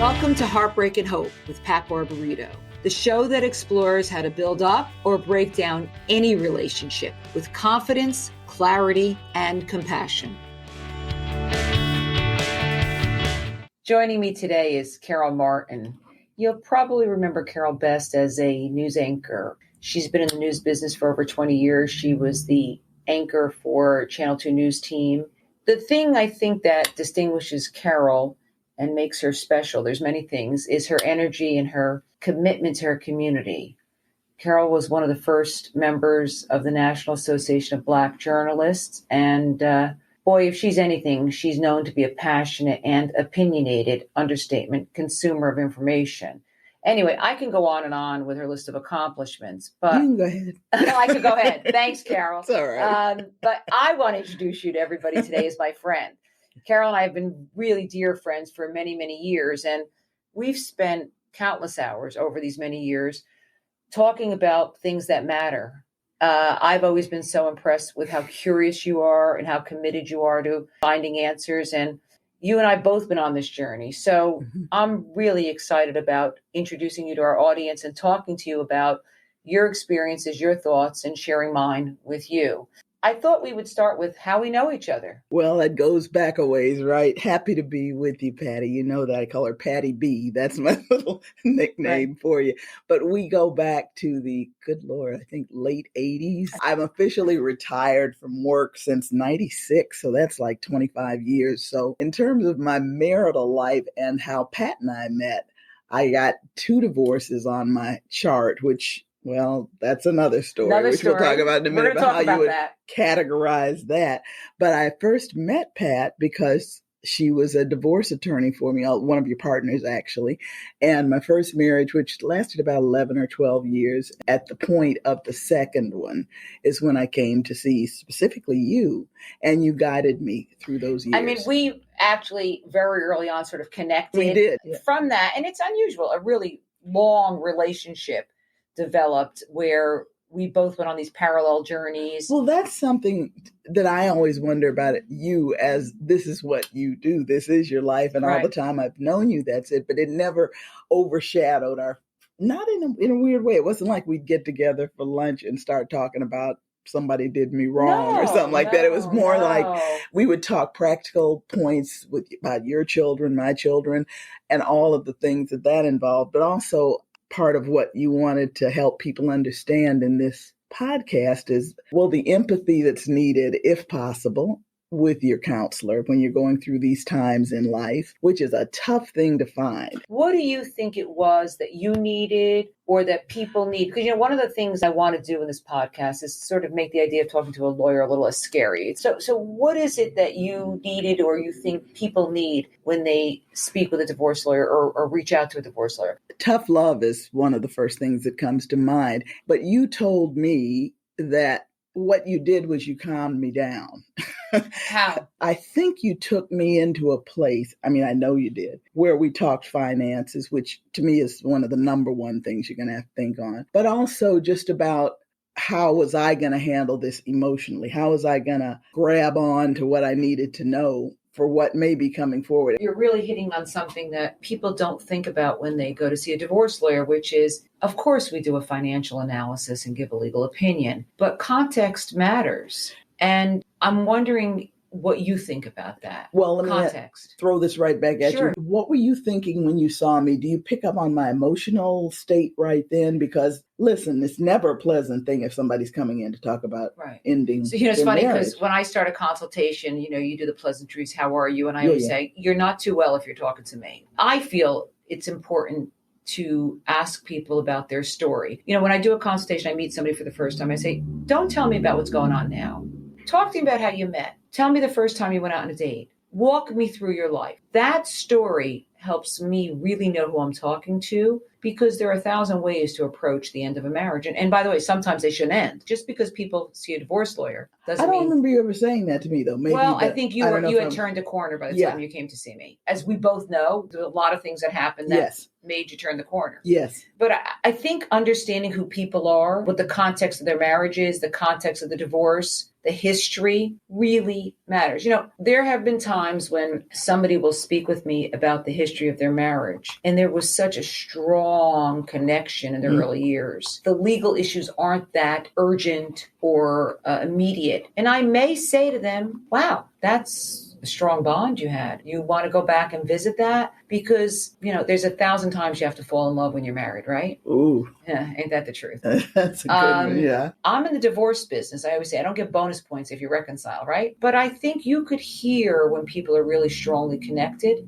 Welcome to Heartbreak Hope with Pat Barbarito, the show that explores how to build up or break down any relationship with confidence, clarity, and compassion. Joining me today is Carol Martin. You'll probably remember Carol best as a news anchor. She's been in the news business for over 20 years. She was the anchor for Channel 2 News Team. The thing I think that distinguishes Carol and makes her special, there's many things, is her energy and her commitment to her community. Carol was one of the first members of the National Association of Black Journalists. And boy, if she's anything, she's known to be a passionate and opinionated, understatement, consumer of information. Anyway, I can go on and on with her list of accomplishments, but you can go ahead. I can go ahead. Thanks, Carol. It's all right. But I want to introduce you to everybody today as my friend. Carol and I have been really dear friends for many, many years, and we've spent countless hours over these many years talking about things that matter. I've always been so impressed with how curious you are and how committed you are to finding answers, and you and I both been on this journey. So I'm really excited about introducing you to our audience and talking to you about your experiences, your thoughts, and sharing mine with you. I thought we would start with how we know each other. Well, it goes back a ways, right? Happy to be with you, Patty. You know that I call her Patty B. That's my little nickname for you. But we go back to the, good Lord, I think late 80s. I'm officially retired from work since 96. So that's like 25 years. So in terms of my marital life and how Pat and I met, I got 2 divorces on my chart, which, well, that's another story, which we'll talk about in a minute, about how you would categorize that. But I first met Pat because she was a divorce attorney for me, one of your partners, actually. And my first marriage, which lasted about 11 or 12 years, at the point of the second one is when I came to see specifically you, and you guided me through those years. I mean, we actually very early on sort of connected. We did. From that. And it's unusual, a really long relationship developed where we both went on these parallel journeys. Well, that's something that I always wonder about you, as this is what you do. This is your life. And all the time I've known you, that's it. But it never overshadowed our, not in a weird way. It wasn't like we'd get together for lunch and start talking about somebody did me wrong or something like that. It was more like we would talk practical points about your children, my children, and all of the things that involved. But also, part of what you wanted to help people understand in this podcast is, well, the empathy that's needed, if possible, with your counselor when you're going through these times in life, which is a tough thing to find. What do you think it was that you needed or that people need? Because, one of the things I want to do in this podcast is sort of make the idea of talking to a lawyer a little less scary. So what is it that you needed or you think people need when they speak with a divorce lawyer or reach out to a divorce lawyer? Tough love is one of the first things that comes to mind. But you told me that what you did was you calmed me down. How? I think you took me into a place, I mean, I know you did, where we talked finances, which to me is one of the number one things you're going to have to think on. But also just about how was I going to handle this emotionally? How was I going to grab on to what I needed to know for what may be coming forward? You're really hitting on something that people don't think about when they go to see a divorce lawyer, which is, of course, we do a financial analysis and give a legal opinion, but context matters. And I'm wondering what you think about that. Well, let me throw this right back at you. What were you thinking when you saw me? Do you pick up on my emotional state right then? Because listen, it's never a pleasant thing if somebody's coming in to talk about ending. So, it's funny because when I start a consultation, you do the pleasantries, how are you? And I always say, you're not too well if you're talking to me. I feel it's important to ask people about their story. When I do a consultation, I meet somebody for the first time. I say, don't tell me about what's going on now. Talk to me about how you met. Tell me the first time you went out on a date. Walk me through your life. That story helps me really know who I'm talking to because there are 1,000 ways to approach the end of a marriage. And by the way, sometimes they shouldn't end. Just because people see a divorce lawyer doesn't I don't mean. remember you ever saying that to me, though. Maybe, Well, I think you had I'm... turned a corner by the Yeah. time you came to see me. As we both know, there were a lot of things that happened that Yes. made you turn the corner. Yes. But I think understanding who people are, what the context of their marriage is, the context of the divorce, the history really matters. You know, there have been times when somebody will speak with me about the history of their marriage, and there was such a strong connection in the early years. The legal issues aren't that urgent or immediate. And I may say to them, wow, that's a strong bond you had. You want to go back and visit that? Because, you know, there's 1,000 times you have to fall in love when you're married, right? Ooh. Yeah, ain't that the truth? That's a good one, yeah. I'm in the divorce business. I always say I don't get bonus points if you reconcile, right? But I think you could hear when people are really strongly connected,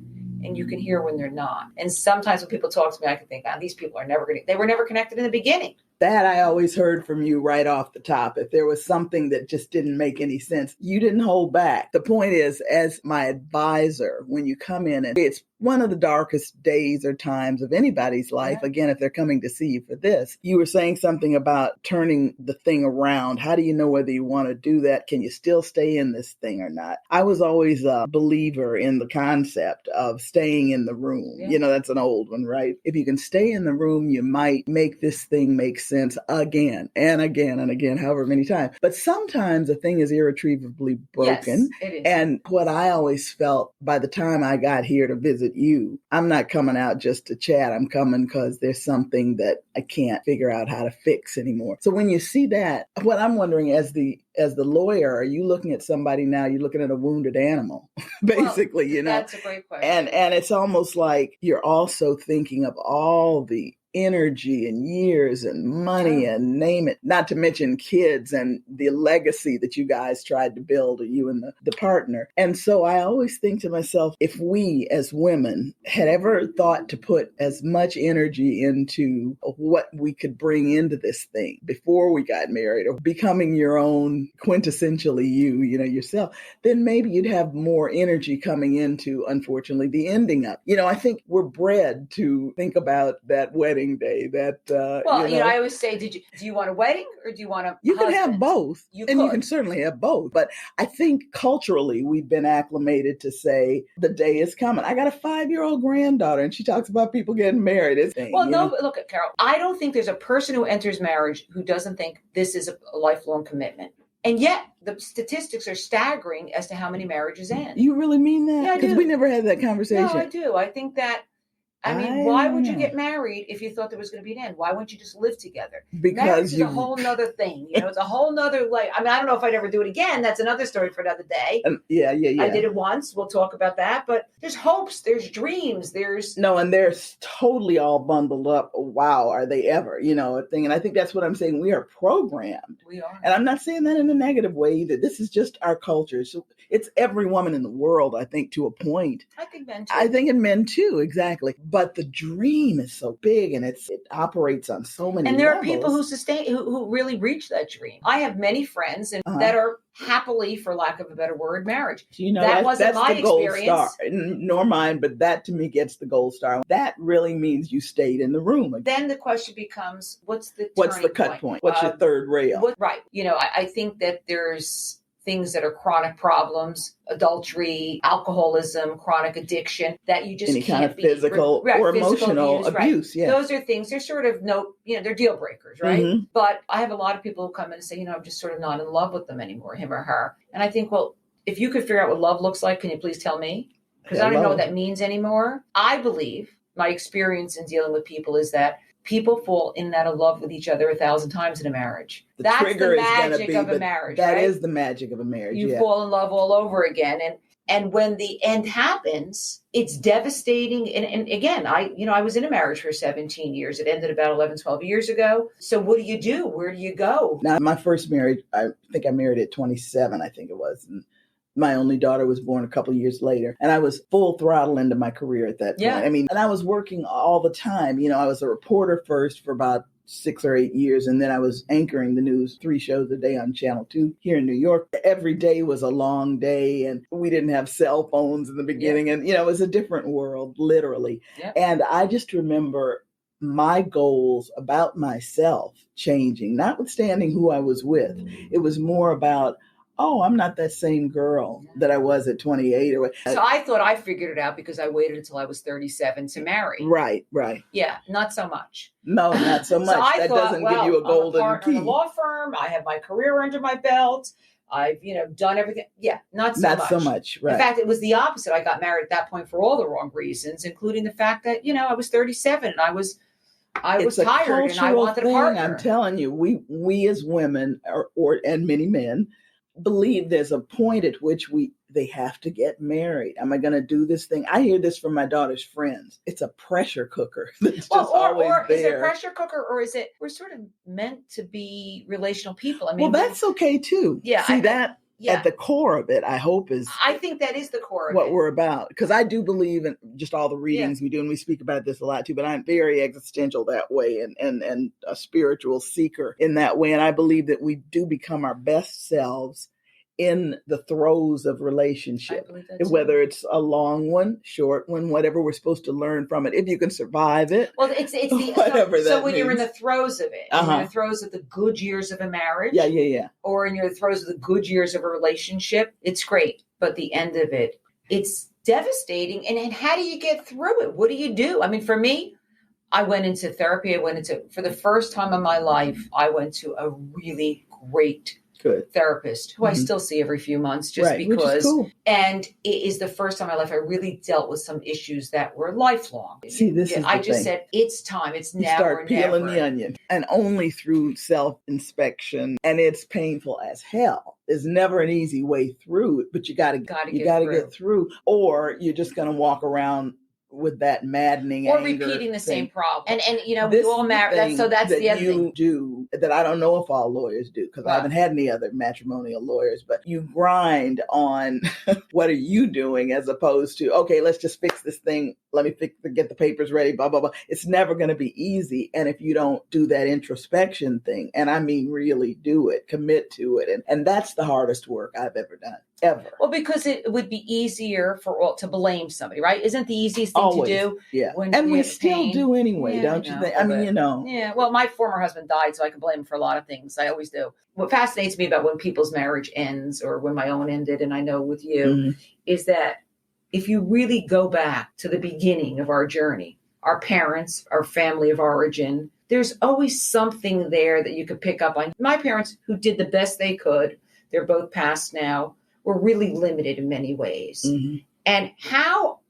and you can hear when they're not. And sometimes when people talk to me, I can think, these people are they were never connected in the beginning. That I always heard from you right off the top. If there was something that just didn't make any sense, you didn't hold back. The point is, as my advisor, when you come in, and it's one of the darkest days or times of anybody's life, again, if they're coming to see you for this, you were saying something about turning the thing around. How do you know whether you want to do that? Can you still stay in this thing or not? I was always a believer in the concept of staying in the room. Yeah. You know, that's an old one, right? If you can stay in the room, you might make this thing make sense again and again and again, however many times. But sometimes a thing is irretrievably broken. Yes, it is. And what I always felt by the time I got here to visit you, I'm not coming out just to chat. I'm coming because there's something that I can't figure out how to fix anymore. So when you see that, what I'm wondering as the lawyer, are you looking at somebody now? You're looking at a wounded animal, basically, well, you know? That's a great question. And it's almost like you're also thinking of all the energy and years and money and name it, not to mention kids and the legacy that you guys tried to build, you and the partner. And so I always think to myself, if we as women had ever thought to put as much energy into what we could bring into this thing before we got married, or becoming your own quintessentially you know, yourself, then maybe you'd have more energy coming into, unfortunately, the ending up. You know, I think we're bred to think about that wedding day. That you know, I always say, do you want a wedding or do you want a You husband? can have both, you can certainly have both. But I think culturally we've been acclimated to say the day is coming. I got a 5-year-old granddaughter, and she talks about people getting married. But look at Carol. I don't think there's a person who enters marriage who doesn't think this is a lifelong commitment. And yet the statistics are staggering as to how many marriages end. You really mean that? Yeah, I do. Because we never had that conversation. No, I do. I think that. I mean, why would you get married if you thought there was going to be an end? Why wouldn't you just live together? Because marriage is a whole nother thing. You know, it's a whole nother, like, I mean, I don't know if I'd ever do it again. That's another story for another day. Yeah. I did it once. We'll talk about that. But there's hopes, there's dreams, and they're totally all bundled up. Wow, are they ever, you know, a thing. And I think that's what I'm saying. We are programmed. We are. And I'm not saying that in a negative way either. This is just our culture. So it's every woman in the world, I think, to a point. I think men too. I think in men too, exactly. But the dream is so big, and it operates on so many And there levels. are people who really reach that dream. I have many friends that are happily, for lack of a better word, marriage. You know, that wasn't that's my the gold experience. Star, nor mine, but that to me gets the gold star. That really means you stayed in the room. Then the question becomes, what's the cut point? What's your third rail? Right. You know, I think that there's things that are chronic problems, adultery, alcoholism, chronic addiction, that you just any can't kind of physical or emotional abuse. Right. Yeah. Those are things, they're sort of they're deal breakers, right? Mm-hmm. But I have a lot of people who come in and say, I'm just sort of not in love with them anymore, him or her. And I think, well, if you could figure out what love looks like, can you please tell me? Because I don't even know what that means anymore. I believe my experience in dealing with people is that people fall in and out of love with each other 1,000 times in a marriage. That's the magic of a marriage. That is the magic of a marriage. You fall in love all over again. And when the end happens, it's devastating. And again, I was in a marriage for 17 years. It ended about 11, 12 years ago. So what do you do? Where do you go? Now, my first marriage, I think I married at 27, I think it was. And my only daughter was born a couple of years later, and I was full throttle into my career at that point. I mean, and I was working all the time. I was a reporter first for about 6 or 8 years, and then I was anchoring the news 3 shows a day on Channel 2 here in New York. Every day was a long day, and we didn't have cell phones in the beginning, and it was a different world, literally. And I just remember my goals about myself changing, notwithstanding who I was with. It was more about, oh, I'm not that same girl that I was at 28. So I thought I figured it out because I waited until I was 37 to marry. Right. Yeah, not so much. No, not so much. So I that thought, doesn't give you a golden I'm a partner key. in a law firm. I have my career under my belt. I've, done everything. Yeah, not so much. Right. In fact, it was the opposite. I got married at that point for all the wrong reasons, including the fact that, I was 37 and I was tired and I wanted a partner. I'm telling you, we as women and many men believe there's a point at which they have to get married. Am I going to do this thing? I hear this from my daughter's friends. It's a pressure cooker. Or is it a pressure cooker, or is it we're sort of meant to be relational people? I mean, that's okay too. Yeah, at the core of it, I hope I think that is the core of what we're about. Because I do believe in just all the readings we do, and we speak about this a lot too, but I'm very existential that way and a spiritual seeker in that way. And I believe that we do become our best selves in the throes of relationship, whether it's a long one, short one, whatever we're supposed to learn from it, if you can survive it. Well, it's whatever so that when means. You're in the throes of it, you're in the throes of the good years of a marriage, or in your throes of the good years of a relationship, it's great. But the end of it, it's devastating. And how do you get through it? What do you do? I mean, for me, I went into therapy. For the first time in my life, I went to a really great therapist who I still see every few months because, which is cool. And it is the first time in my life I really dealt with some issues that were lifelong. See, this is I just said, it's time. It's now or never. You start peeling the onion. And only through self-inspection, and it's painful as hell. There's never an easy way through it, but you got to get through, or you're just going to walk around with that maddening or anger repeating the thing. same problem. And we all marry. That's the other thing. Do that I don't know if all lawyers do, because I haven't had any other matrimonial lawyers, but you grind on what are you doing as opposed to, okay, let's just fix this thing. Let me get the papers ready, blah, blah, blah. It's never going to be easy. And if you don't do that introspection thing, and I mean really do it, commit to it. And that's the hardest work I've ever done. Ever. Well, because it would be easier to blame somebody, right? Isn't the easiest thing to do? Yeah. And we still do anyway, don't you think? I mean, Yeah. Well, my former husband died, so I can blame him for a lot of things. I always do. What fascinates me about when people's marriage ends, or when my own ended, and I know with you, is that if you really go back to the beginning of our journey, our parents, our family of origin, there's always something there that you could pick up on. My parents, who did the best they could, they're both passed now, were really limited in many ways. And how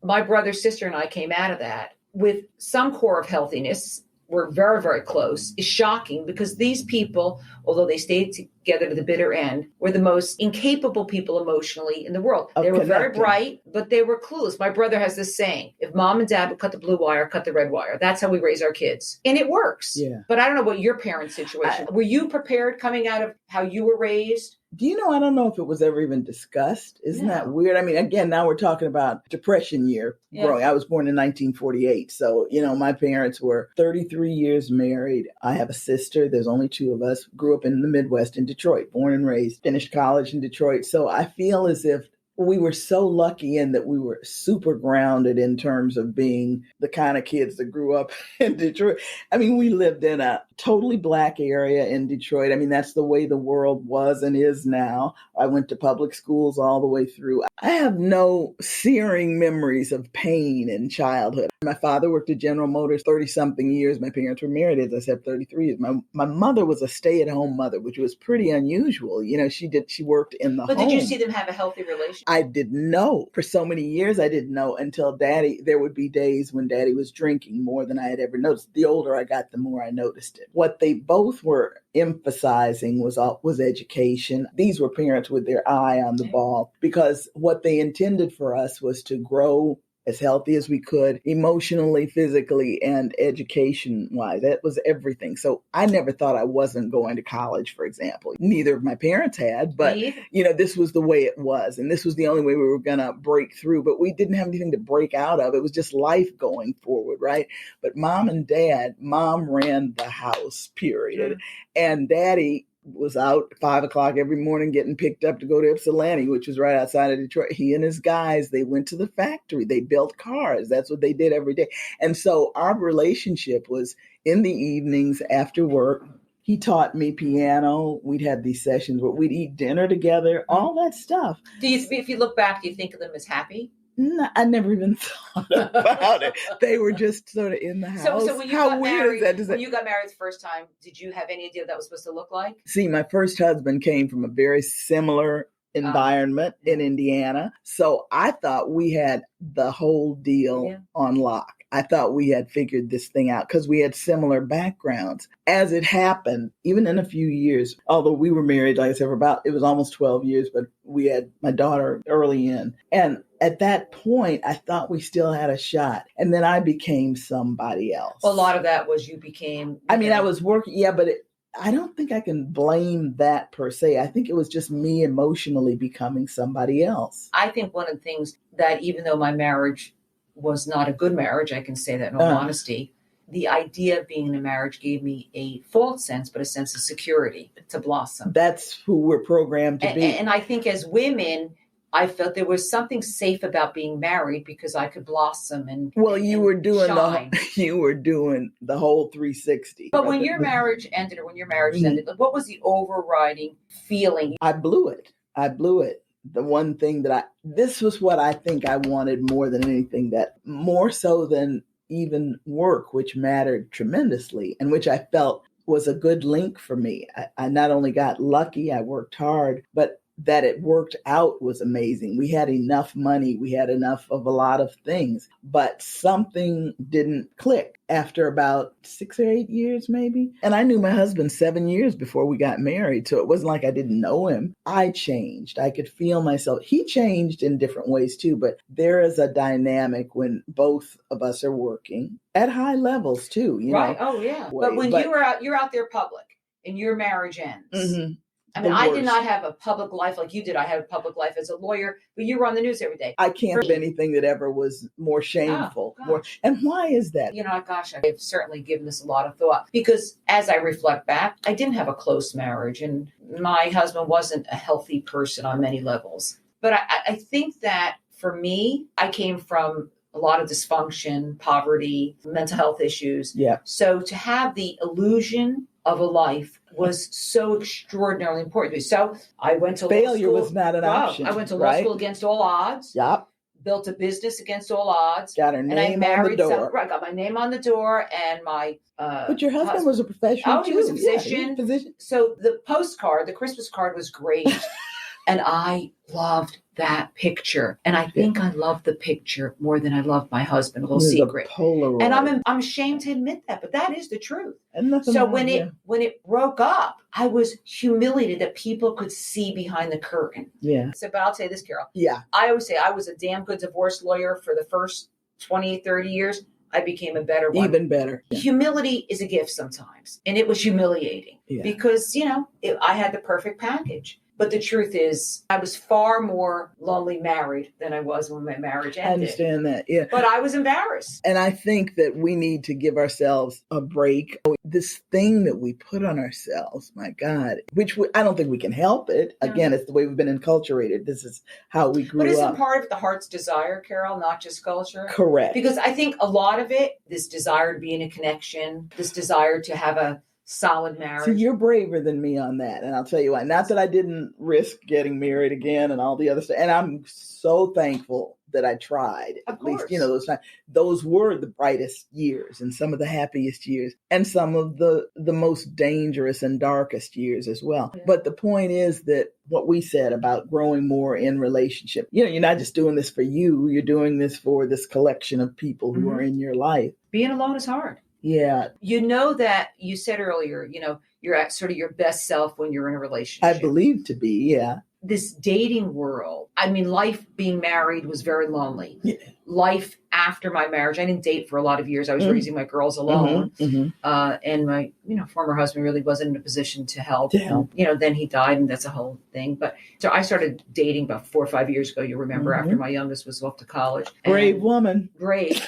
my brother, sister, and I came out of that with some core of healthiness, we're very, very close, is shocking, because these people, although they stayed together to the bitter end, were the most incapable people emotionally in the world. They were very bright, but they were clueless. My brother has this saying, if mom and dad would cut the blue wire, cut the red wire. That's how we raise our kids. And it works. Yeah. But I don't know what your parents' situation. Were you prepared coming out of how you were raised? Do you know, I don't know if it was ever even discussed. Isn't that weird? I mean, again, now we're talking about Depression year growing. I was born in 1948. So, my parents were 33 years married. I have a sister. There's only two of us. Grew up in the Midwest in Detroit, born and raised, finished college in Detroit. So I feel as if we were so lucky in that we were super grounded in terms of being the kind of kids that grew up in Detroit. I mean, we lived in a totally Black area in Detroit. I mean, that's the way the world was and is now. I went to public schools all the way through. I have no searing memories of pain in childhood. My father worked at General Motors 30-something years. My parents were married, as I said, 33 years. My mother was a stay-at-home mother, which was pretty unusual. She worked in the home. But did you see them have a healthy relationship? I didn't know. For so many years, I didn't know until there would be days when Daddy was drinking more than I had ever noticed. The older I got, the more I noticed it. What they both were emphasizing was education. These were parents with their eye on the ball, because what they intended for us was to grow as healthy as we could, emotionally, physically, and education-wise. That was everything. So I never thought I wasn't going to college, for example. Neither of my parents had, but, this was the way it was. And this was the only way we were going to break through. But we didn't have anything to break out of. It was just life going forward, right? But mom ran the house, period. And Daddy was out at 5 o'clock every morning getting picked up to go to Ypsilanti, which was right outside of Detroit. He and his guys, they went to the factory. They built cars. That's what they did every day. And so our relationship was in the evenings after work. He taught me piano. We'd have these sessions where we'd eat dinner together, all that stuff. If you look back, do you think of them as happy? No, I never even thought about it. They were just sort of in the house. So when you got married, when you got married the first time, did you have any idea what that was supposed to look like? See, my first husband came from a very similar environment in Indiana. So I thought we had the whole deal on lock. I thought we had figured this thing out because we had similar backgrounds. As it happened, even in a few years, although we were married, like I said, it was almost 12 years, but we had my daughter early in. And at that point, I thought we still had a shot. And then I became somebody else. Well, a lot of that was you became... I was working, but I don't think I can blame that per se. I think it was just me emotionally becoming somebody else. I think one of the things that even though my marriage was not a good marriage, I can say that in all honesty, the idea of being in a marriage gave me a false sense, but a sense of security to blossom. That's who we're programmed to be. And I think as women, I felt there was something safe about being married because I could blossom and you were doing shine. You were doing the whole 360. But when your marriage ended, ended, what was the overriding feeling? I blew it. The one thing this was what I think I wanted more than anything, that more so than even work, which mattered tremendously and which I felt was a good link for me. I not only got lucky, I worked hard, but that it worked out was amazing. We had enough money. We had enough of a lot of things, but something didn't click after about 6 or 8 years, maybe. And I knew my husband 7 years before we got married. So it wasn't like I didn't know him. I changed. I could feel myself. He changed in different ways too, but there is a dynamic when both of us are working at high levels too. Right. Oh yeah. But when you're out there public and your marriage ends. Mm-hmm. I mean, I did not have a public life like you did. I had a public life as a lawyer, but you were on the news every day. I can't have anything that ever was more shameful. And why is that? I've certainly given this a lot of thought because as I reflect back, I didn't have a close marriage and my husband wasn't a healthy person on many levels. But I think that for me, I came from a lot of dysfunction, poverty, mental health issues. Yeah. So to have the illusion of a life was so extraordinarily important to me. So I went to failure law school. Was not an option. I went to law school against all odds. Yep. Built a business against all odds. Got her name on the door. Got my name on the door and my but your husband was a professional. Oh, he was a physician. Yeah, physician. So the Christmas card was great. And I loved that picture. And I think I loved the picture more than I loved my husband. A little secret. Polaroid. And I'm ashamed to admit that, but that is the truth. So when it broke up, I was humiliated that people could see behind the curtain. Yeah. So, but I'll tell you this, Carol. Yeah. I always say I was a damn good divorce lawyer for the first 20, 30 years. I became a better one. Even better. Yeah. Humility is a gift sometimes. And it was humiliating because, I had the perfect package. But the truth is, I was far more lonely married than I was when my marriage ended. I understand that, yeah. But I was embarrassed. And I think that we need to give ourselves a break. This thing that we put on ourselves, my God, I don't think we can help it. No. Again, it's the way we've been enculturated. This is how we grew up. But isn't part of the heart's desire, Carol, not just culture? Correct. Because I think a lot of it, this desire to be in a connection, this desire to have a solid marriage. So you're braver than me on that. And I'll tell you why. Not that I didn't risk getting married again and all the other stuff. And I'm so thankful that I tried. Of course. At least, those times. Those were the brightest years and some of the happiest years and some of the most dangerous and darkest years as well. Yeah. But the point is that what we said about growing more in relationship, you're not just doing this for you, you're doing this for this collection of people who are in your life. Being alone is hard. Yeah. That you said earlier, you're at sort of your best self when you're in a relationship. I believe to be, yeah. This dating world, life being married was very lonely. Yeah. Life after my marriage, I didn't date for a lot of years. I was raising my girls alone. Mm-hmm. And my, former husband really wasn't in a position to help. Then he died and that's a whole thing. But so I started dating about 4 or 5 years ago, you remember, after my youngest was off to college. Brave woman. Brave.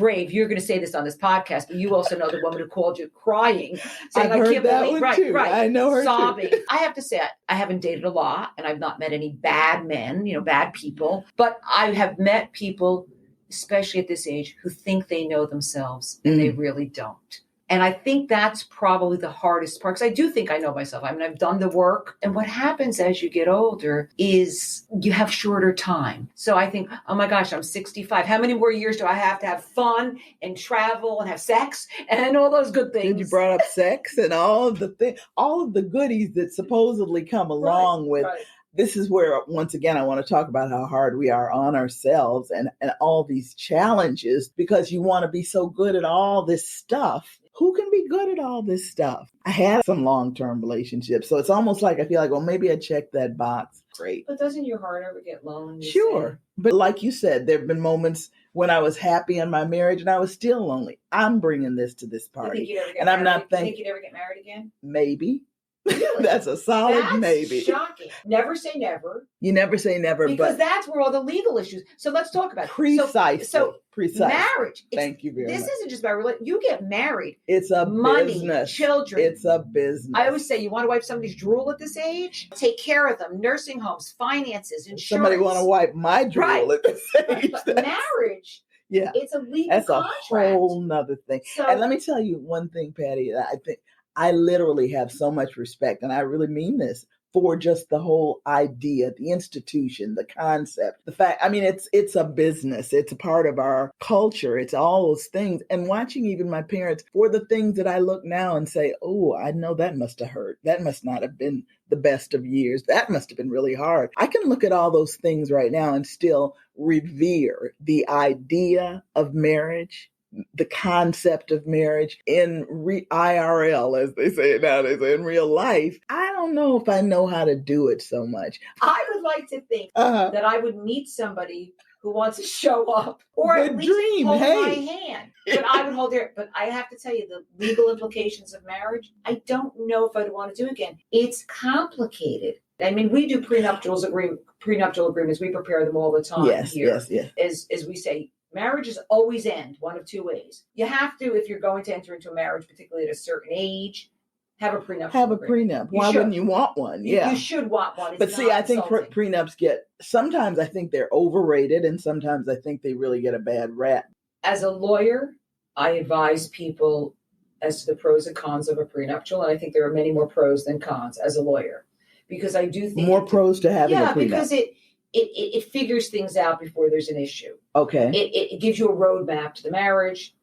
brave. You're going to say this on this podcast, but you also know the woman who called you crying, saying, I've heard that one too. I know her sobbing. too. I have to say, I haven't dated a lot, and I've not met any bad men, bad people, but I have met people, especially at this age, who think they know themselves, and they really don't. And I think that's probably the hardest part, because I do think I know myself. I mean, I've done the work. And what happens as you get older is you have shorter time. So I think, oh my gosh, I'm 65. How many more years do I have to have fun and travel and have sex and all those good things? You brought up sex and all of the goodies that supposedly come along with. Right. This is where, once again, I want to talk about how hard we are on ourselves and all these challenges, because you want to be so good at all this stuff. Who can be good at all this stuff? I had some long-term relationships, so it's almost like I feel like, well, maybe I checked that box. Great. But doesn't your heart ever get lonely? Sure. But like you said, there have been moments when I was happy in my marriage and I was still lonely. I'm bringing this to this party. You think you'd ever get and married? I'm not thinking. You think you'd ever get married again? Maybe. Really? That's a solid maybe. Shocking. Never say never. You never say never, because that's where all the legal issues. So let's talk about precisely. So marriage. Thank you very much. This isn't just about relationship. You get married. It's a money, business. Children. It's a business. I always say, you want to wipe somebody's drool at this age? Take care of them. Nursing homes, finances, insurance. Somebody want to wipe my drool at this age? But marriage. Yeah, it's a legal that's contract. A whole nother thing. So, and let me tell you one thing, Patty, that I think I literally have so much respect, and I really mean this, for just the whole idea, the institution, the concept, the fact. I mean, it's a business. It's a part of our culture. It's all those things. And watching even my parents, for the things that I look now and say, oh, I know that must have hurt. That must not have been the best of years. That must have been really hard. I can look at all those things right now and still revere the idea of marriage, the concept of marriage in IRL, as they say nowadays, in real life. I don't know if I know how to do it so much. I would like to think that I would meet somebody who wants to show up, or at least hold my hand. But I would hold their. But I have to tell you, the legal implications of marriage, I don't know if I'd want to do again. It's complicated. I mean, we do prenuptial agreements. We prepare them all the time here. Yes. As we say, marriages always end one of two ways. You have to, if you're going to enter into a marriage, particularly at a certain age, have a prenup. Why wouldn't you want one? You should want one. But see, I think prenups sometimes I think they're overrated, and sometimes I think they really get a bad rap. As a lawyer, I advise people as to the pros and cons of a prenuptial, and I think there are many more pros than cons as a lawyer. Because I do think more pros to having a prenup. Yeah, because it figures things out before there's an issue. Okay. It gives you a roadmap to the marriage,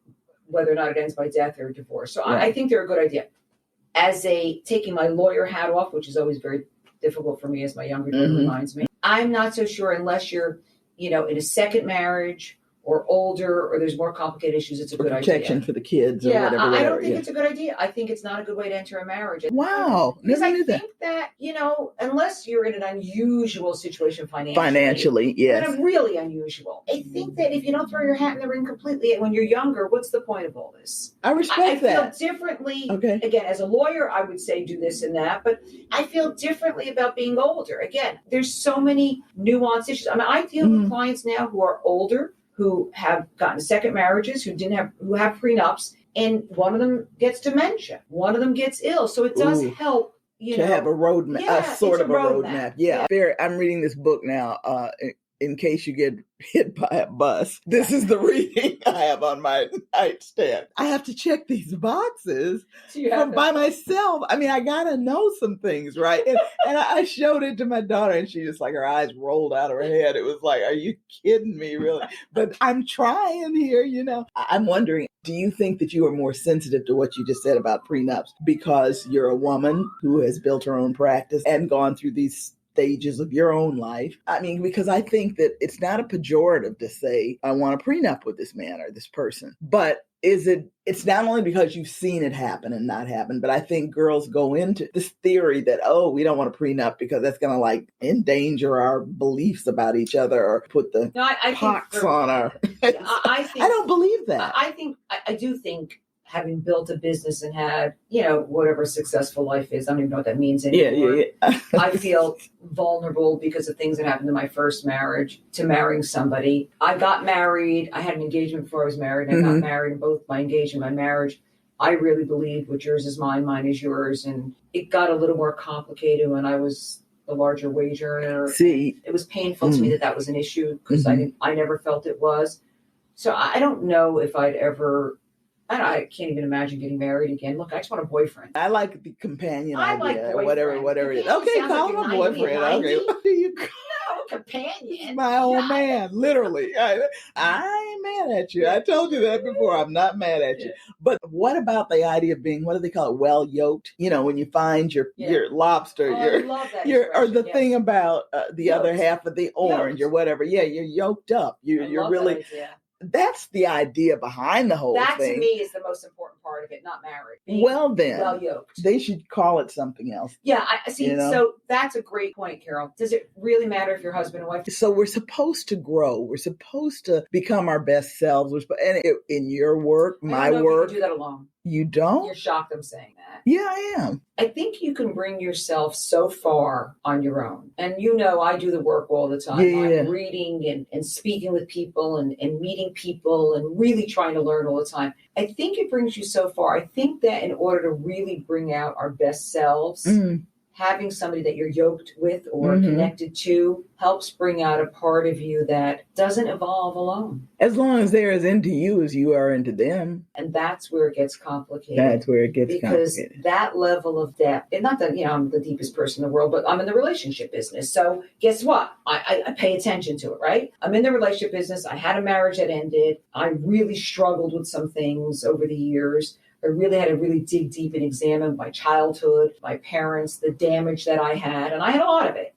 whether or not it ends by death or divorce. So I think they're a good idea. As taking my lawyer hat off, which is always very difficult for me, as my younger daughter reminds me, I'm not so sure unless you're, in a second marriage or older, or there's more complicated issues, it's a good idea. Protection for the kids or whatever. I don't think it's a good idea. I think it's not a good way to enter a marriage. Wow. Because I think that, unless you're in an unusual situation financially, yes. Kind of really unusual. I think that if you don't throw your hat in the ring completely when you're younger, what's the point of all this? I respect that. I feel differently. Okay. Again, as a lawyer, I would say do this and that, but I feel differently about being older. Again, there's so many nuanced issues. I mean, I deal with clients now who are older, who have gotten second marriages, who have prenups, and one of them gets dementia, one of them gets ill. So it does help, to have a roadmap, a sort of a roadmap. Yeah. I'm reading this book now. In case you get hit by a bus, this is the reading I have on my nightstand. I have to check these boxes by myself. I mean, I gotta know some things, right? And I showed it to my daughter, and she just her eyes rolled out of her head. It was like, are you kidding me, really? But I'm trying here, I'm wondering, do you think that you are more sensitive to what you just said about prenups because you're a woman who has built her own practice and gone through these stages of your own life? I mean, because I think that it's not a pejorative to say, I want a prenup with this man or this person, but it's not only because you've seen it happen and not happen, but I think girls go into this theory that, we don't want a prenup because that's going to endanger our beliefs about each other or put the pox on our. I don't believe that. I do think having built a business and had, whatever successful life is. I don't even know what that means anymore. Yeah. I feel vulnerable because of things that happened in my first marriage to marrying somebody. I got married. I had an engagement before I was married. And I got married, and both my engagement and my marriage, I really believed what yours is mine, mine is yours. And it got a little more complicated when I was the larger wage earner. See, it was painful to me that was an issue because I never felt it was. So I don't know if I'd ever. I can't even imagine getting married again. Look, I just want a boyfriend. I like the companion idea, like or whatever it is. Okay, call him a boyfriend. Okay, what do you? No, companion. My old man, literally. I ain't mad at you. I told you that before. I'm not mad at you. But what about the idea of being, what do they call it, well yoked? When you find your lobster, I love that or the thing about the yoked. Other half of the orange or whatever. Yeah, you're yoked up. You're really. That's the idea behind the whole thing. That to me is the most important part of it, not married. Well then, well yoked. They should call it something else. Yeah, I see. So that's a great point, Carol. Does it really matter if you're husband and wife? So we're supposed to grow. We're supposed to become our best selves. And in your work, my work. You can do that alone. You don't? You're shocked I'm saying that. Yeah, I am. I think you can bring yourself so far on your own. And I do the work all the time. Yeah. I'm reading and speaking with people and meeting people and really trying to learn all the time. I think it brings you so far. I think that in order to really bring out our best selves, having somebody that you're yoked with or connected to helps bring out a part of you that doesn't evolve alone. As long as they're as into you as you are into them. And that's where it gets complicated. Because that level of depth, and not that, I'm the deepest person in the world, but I'm in the relationship business. So guess what? I pay attention to it, right? I'm in the relationship business. I had a marriage that ended. I really struggled with some things over the years. I really had to really dig deep and examine my childhood, my parents, the damage that I had, and I had a lot of it.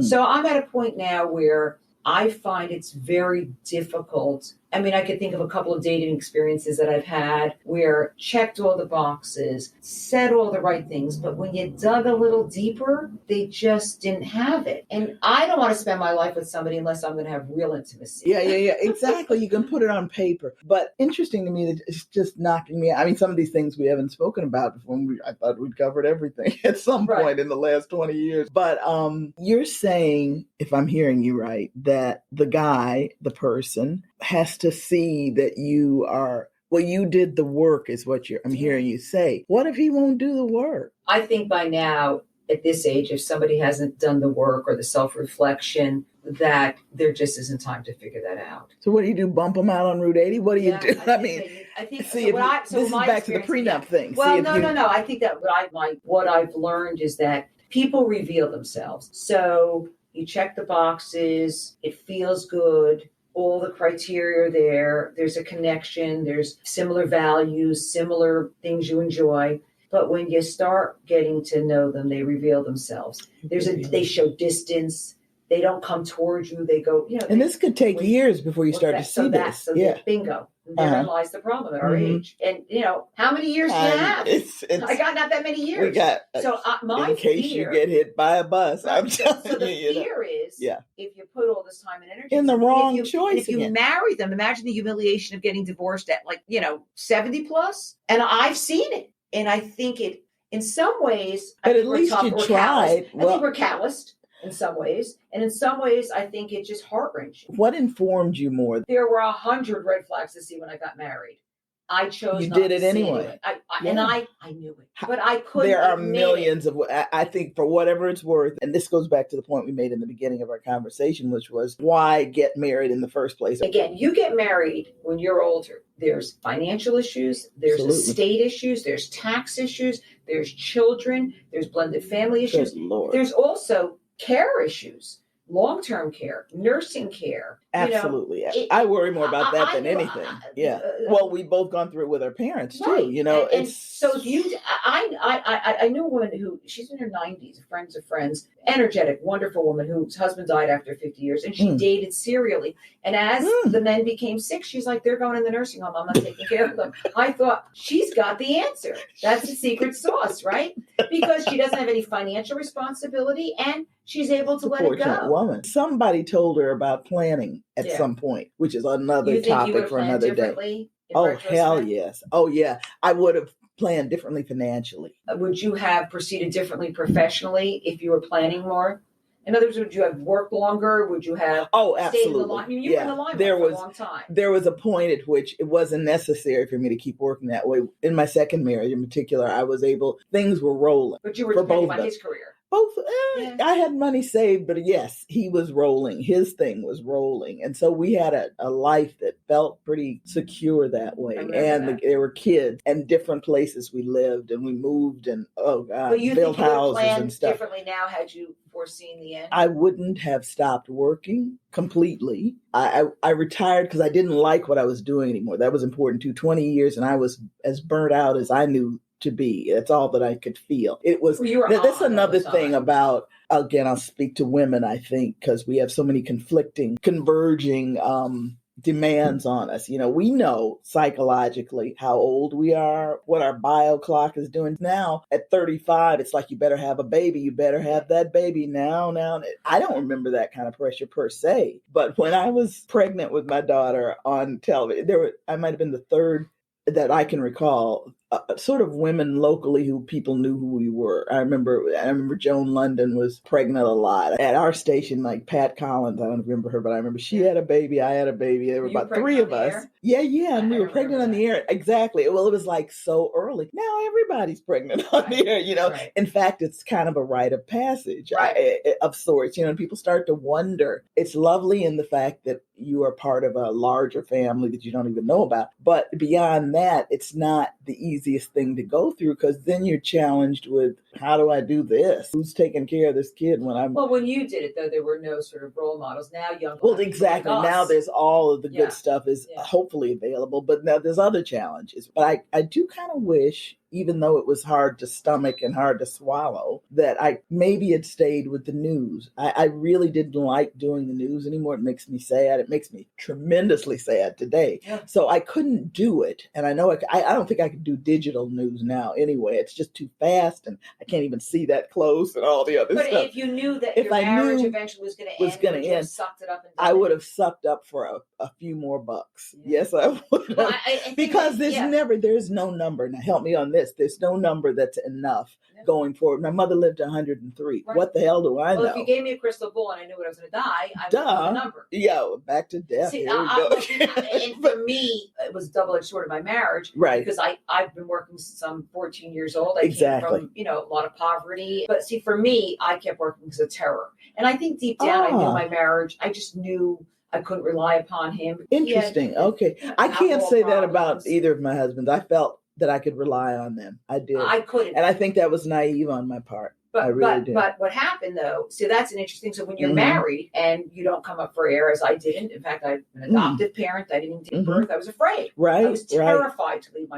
So I'm at a point now where I find it's very difficult. I mean, I could think of a couple of dating experiences that I've had where checked all the boxes, said all the right things, but when you dug a little deeper, they just didn't have it. And I don't want to spend my life with somebody unless I'm going to have real intimacy. Yeah, exactly. You can put it on paper. But interesting to me that it's just knocking me out. I mean, some of these things we haven't spoken about before. I thought we'd covered everything at some point in the last 20 years. But you're saying, if I'm hearing you right, that the guy, the person, has to see that you are, you did the work is what I'm hearing you say. What if he won't do the work? I think by now, at this age, if somebody hasn't done the work or the self-reflection, that there just isn't time to figure that out. So what do you do? Bump them out on Route 80? What do you do? I think see, this is back to the prenup thing. Well, no. I think that what I've learned is that people reveal themselves. So you check the boxes, it feels good, all the criteria are there, there's a connection, there's similar values, similar things you enjoy. But when you start getting to know them, they reveal themselves. They show distance. They don't come towards you. They go, and this could take years before you start to see this. Bingo. Therein lies the problem at our age. And, how many years do you have? I got not that many years. We got, in case you get hit by a bus. I'm telling you. So the fear is, if you put all this time and energy in the wrong choice, if you marry them, imagine the humiliation of getting divorced at 70 plus. And I've seen it. And I think it, in some ways, but at least you tried. I think we're calloused in some ways. And in some ways, I think it's just heart-wrenching. What informed you more? There were 100 red flags to see when I got married. I chose you not did to it see anyway. And I knew it. But I couldn't. There are millions of, I think, for whatever it's worth, and this goes back to the point we made in the beginning of our conversation, which was why get married in the first place? Again, you get married when you're older. There's financial issues, there's estate issues, there's tax issues, there's children, there's blended family issues. Good Lord. There's also care issues. Long-term care, nursing care. Absolutely. I worry more about that than anything. Well, we've both gone through it with our parents too. So I knew a woman who, she's in her 90s, friends of friends, energetic, wonderful woman whose husband died after 50 years, and she dated serially. And as the men became sick, she's like, they're going in the nursing home. I'm not taking care of them. I thought, she's got the answer. That's the secret sauce, right? Because she doesn't have any financial responsibility and she's able to let it go. Woman. Somebody told her about planning at some point, which is another topic for another day. Oh, hell yes. Oh, yeah. I would have planned differently financially. Would you have proceeded differently professionally if you were planning more? In other words, would you have worked longer? Would you have stayed in the line? I mean, you were in the line for a long time. There was a point at which it wasn't necessary for me to keep working that way. In my second marriage in particular, things were rolling. But you were depending on his career. Both, I had money saved, but yes, he was rolling. His thing was rolling. And so we had a life that felt pretty secure that way. And there were kids and different places we lived and we moved and, built houses and stuff. Differently now had you foreseen the end? I wouldn't have stopped working completely. I retired because I didn't like what I was doing anymore. That was important too. 20 years and I was as burnt out as I knew to be. That's all that I could feel. It was. That's another thing about. Again, I'll speak to women. I think because we have so many converging demands on us. We know psychologically how old we are, what our bio clock is doing. Now at 35, it's like you better have a baby. You better have that baby now. I don't remember that kind of pressure per se, but when I was pregnant with my daughter on television, I might have been the third that I can recall, sort of women locally who people knew who we were. I remember Joan London was pregnant a lot. At our station, like Pat Collins, I don't remember her, but I remember she had a baby, I had a baby. There were about three of us. Yeah, and we were pregnant on the air. Exactly. Well, it was like so early. Now everybody's pregnant on the air, Right. In fact, it's kind of a rite of passage of sorts, and people start to wonder. It's lovely in the fact that you are part of a larger family that you don't even know about. But beyond that, it's not the easiest thing to go through because then you're challenged with, how do I do this? Who's taking care of this kid when I'm... Well, when you did it, though, there were no sort of role models. Now young... Well, exactly. Like now there's all of the good stuff is hopefully available, but now there's other challenges. But I do kind of wish, even though it was hard to stomach and hard to swallow, that I maybe had stayed with the news. I really didn't like doing the news anymore. It makes me sad. It makes me tremendously sad today. Yeah. So I couldn't do it. And I know I don't think I could do digital news now anyway. It's just too fast and I can't even see that close and all the other stuff. But if you knew that your marriage eventually was going to end, you sucked it up. I would have sucked up for a few more bucks. Yeah. Yes, I would have. Well, because there's no number. Now help me on this. There's no number that's enough going forward. My mother lived 103. Right. What the hell do I know? Well, if you gave me a crystal ball and I knew what I was going to die, I would know the number. Yeah, back to death. See, and for me, it was a double-edged sword of my marriage. Right. Because I've been working since I'm 14 years old. I came from, a lot of poverty. But see, for me, I kept working because of terror. And I think deep down, I knew my marriage. I just knew I couldn't rely upon him. Interesting. Okay. I can't say that about either of my husbands. I felt that I could rely on them. I did. I couldn't. And I think that was naive on my part. But, I really did. But what happened, though, so that's an interesting, so when you're married and you don't come up for air, as I didn't, in fact, I'm an adoptive parent, I didn't give birth, I was afraid. Right. I was terrified to leave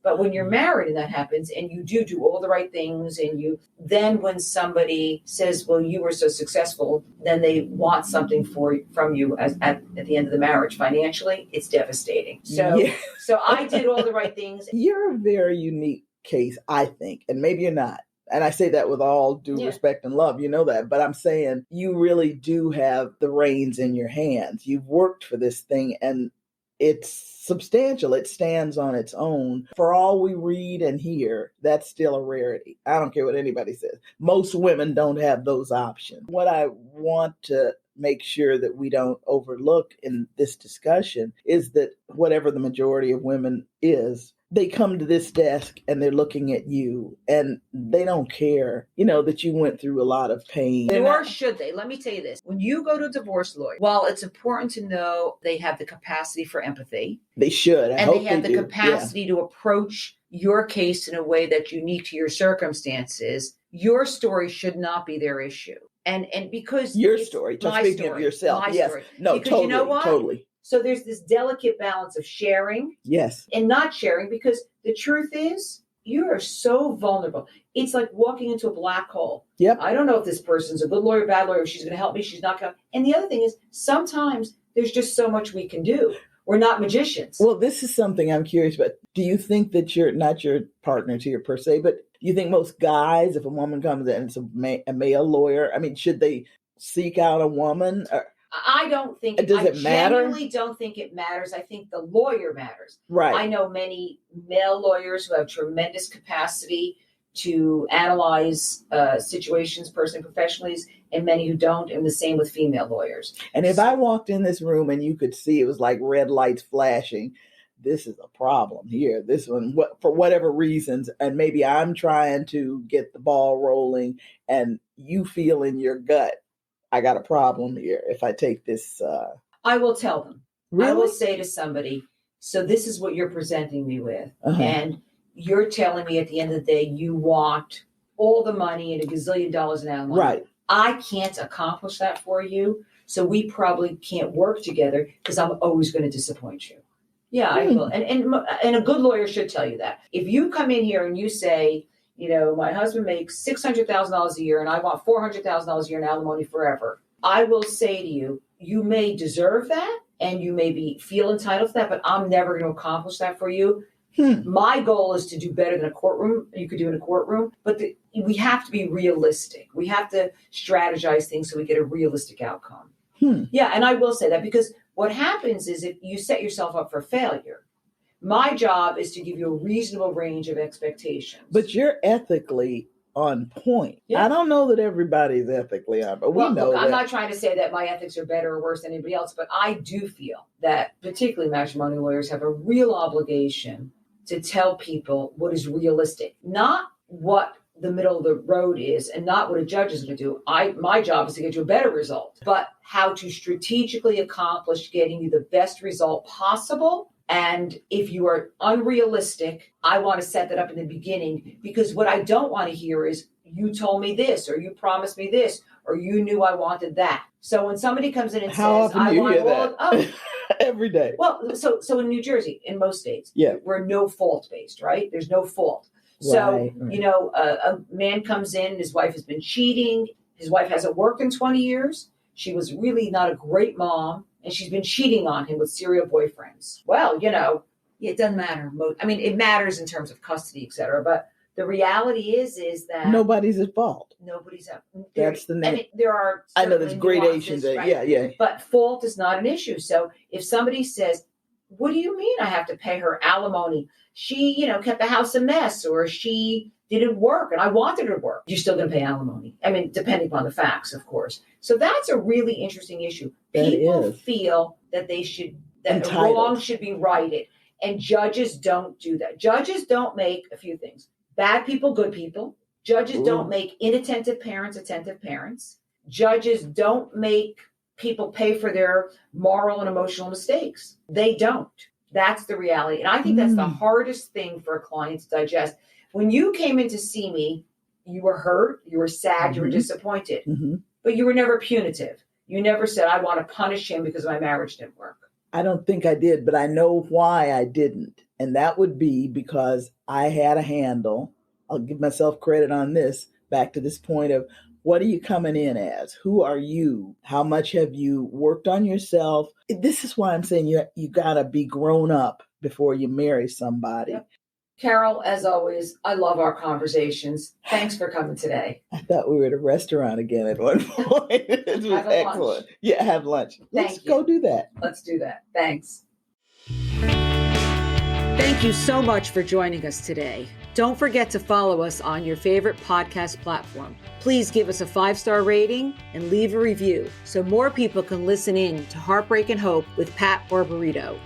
but when you're married and that happens and you do all the right things and then when somebody says, well, you were so successful, then they want something from you at the end of the marriage financially, it's devastating. So I did all the right things. You're a very unique case, I think, and maybe you're not. And I say that with all due respect and love, you know that. But I'm saying you really do have the reins in your hands. You've worked for this thing and it's substantial. It stands on its own. For all we read and hear, that's still a rarity. I don't care what anybody says. Most women don't have those options. What I want to make sure that we don't overlook in this discussion is that whatever the majority of women is, they come to this desk and they're looking at you and they don't care, that you went through a lot of pain. Nor should they. Let me tell you this. When you go to a divorce lawyer, while it's important to know they have the capacity for empathy. They should. And they have the capacity to approach your case in a way that's unique to your circumstances, your story should not be their issue. And because your story, just speaking of yourself. Yes. Story. No, because totally. You know what? Totally. So there's this delicate balance of sharing and not sharing, because the truth is you are so vulnerable. It's like walking into a black hole. Yep. I don't know if this person's a good lawyer, bad lawyer, if she's going to help me, she's not going to. And the other thing is sometimes there's just so much we can do. We're not magicians. Well, this is something I'm curious about. Do you think that you're not your partner to your per se, but do you think most guys, if a woman comes in and it's a male lawyer, I mean, should they seek out a woman? I don't think Does it matter? I genuinely don't think it matters. I think the lawyer matters. Right. I know many male lawyers who have tremendous capacity to analyze situations personally, professionally, and many who don't, and the same with female lawyers. And if I walked in this room and you could see it was like red lights flashing, this is a problem here. This one, for whatever reasons, and maybe I'm trying to get the ball rolling and you feel in your gut, I got a problem here if I take this. I will tell them. Really? I will say to somebody, so this is what you're presenting me with. And you're telling me at the end of the day, you want all the money and $1 gazillion in alimony. Right. I can't accomplish that for you. So we probably can't work together because I'm always going to disappoint you. Yeah, I will. And a good lawyer should tell you that. If you come in here and you say, my husband makes $600,000 a year and I want $400,000 a year in alimony forever, I will say to you, you may deserve that and you may feel entitled to that, but I'm never going to accomplish that for you. My goal is to do better than a courtroom. You could do in a courtroom, but we have to be realistic. We have to strategize things so we get a realistic outcome. Yeah, and I will say that because what happens is if you set yourself up for failure, my job is to give you a reasonable range of expectations. But you're ethically on point. Yeah. I don't know that everybody's ethically on, but we know look, that. I'm not trying to say that my ethics are better or worse than anybody else, but I do feel that particularly matrimonial lawyers have a real obligation to tell people what is realistic, not what the middle of the road is and not what a judge is going to do. My job is to get you a better result, but how to strategically accomplish getting you the best result possible. And if you are unrealistic, I want to set that up in the beginning, because what I don't want to hear is you told me this, or you promised me this, or you knew I wanted that. So when somebody comes in and says, I want all that? Every day. Well, so in New Jersey, in most states, we're no fault based, right? There's no fault. So, a man comes in, his wife has been cheating. His wife hasn't worked in 20 years. She was really not a great mom, and she's been cheating on him with serial boyfriends. Well, it doesn't matter. It matters in terms of custody, et cetera. But the reality is that nobody's at fault. Nobody's at fault. That's the name. There are. I know there's gradations. Right? Yeah. But fault is not an issue. So if somebody says, "What do you mean I have to pay her alimony? She, kept the house a mess, or she didn't work and I wanted her to work," you're still going to pay alimony. Depending upon the facts, of course. So that's a really interesting issue. People feel that that wrong should be righted. And judges don't do that. Judges don't make a few things. Bad people, good people. Judges don't make inattentive parents attentive parents. Judges don't make people pay for their moral and emotional mistakes. They don't. That's the reality. And I think that's the hardest thing for a client to digest. When you came in to see me, you were hurt, you were sad, you were disappointed, but you were never punitive. You never said, I want to punish him because my marriage didn't work. I don't think I did, but I know why I didn't. And that would be because I had a handle. I'll give myself credit on this, back to this point of, what are you coming in as? Who are you? How much have you worked on yourself? This is why I'm saying you got to be grown up before you marry somebody. Yep. Carol, as always, I love our conversations. Thanks for coming today. I thought we were at a restaurant again at one point. It was excellent. Lunch. Yeah, have lunch. Let's go do that. Let's do that. Thanks. Thank you so much for joining us today. Don't forget to follow us on your favorite podcast platform. Please give us a 5-star rating and leave a review so more people can listen in to Heartbreak and Hope with Pat Barbarito.